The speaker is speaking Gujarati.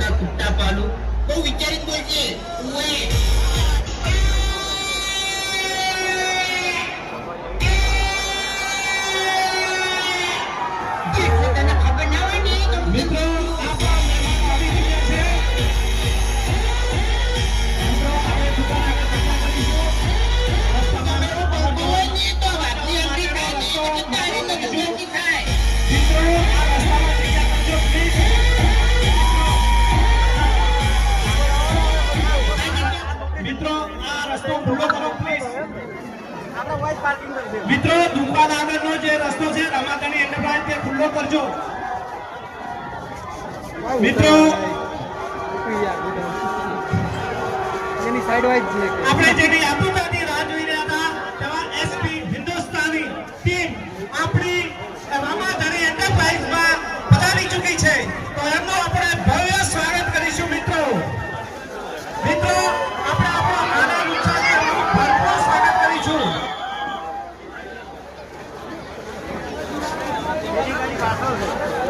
ના કુટ્ટા પાલું બહુ વિચારી બોલજે ઓએ તને ખબર ના હોય ને મિત્રો આપણા મહેમાનો આવી ગયા છે મિત્રો આપણે દુકાન આગળ ચર્ચા કરીશું રસ્તામાં બોલની તો વાતની અંગી થાય ને તારી તો અંગી થાય મિત્રો આ રસ્તામાં જગ્યા કરજો પ્લીઝ મિત્રો આ રસ્તો ખુલ્લો કરો પ્લીઝ મિત્રો દુકાન આગળનો જે રસ્તો છે રમાદાણી એન્ટરપ્રાઇઝ તે ખુલ્લો કરજો મિત્રો એની સાઈડ વાઇઝ છે આપણે જેની આતુરતાથી રાહ જોઈ રહ્યા હતા તેવા એસપી હિન્દુસ્તાની ટીમ આપણી રમાદાણી એન્ટરપ્રાઇઝમાં પધારી ચૂકી છે તો એમનું આપણે ભવ્ય સ્વાગત કરીશું મિત્રો મિત્રો આપણે આપણો આનંદ ઉત્સાહથી ભરપૂર સ્વાગત કરીશું એની ગાડી પાછળ છે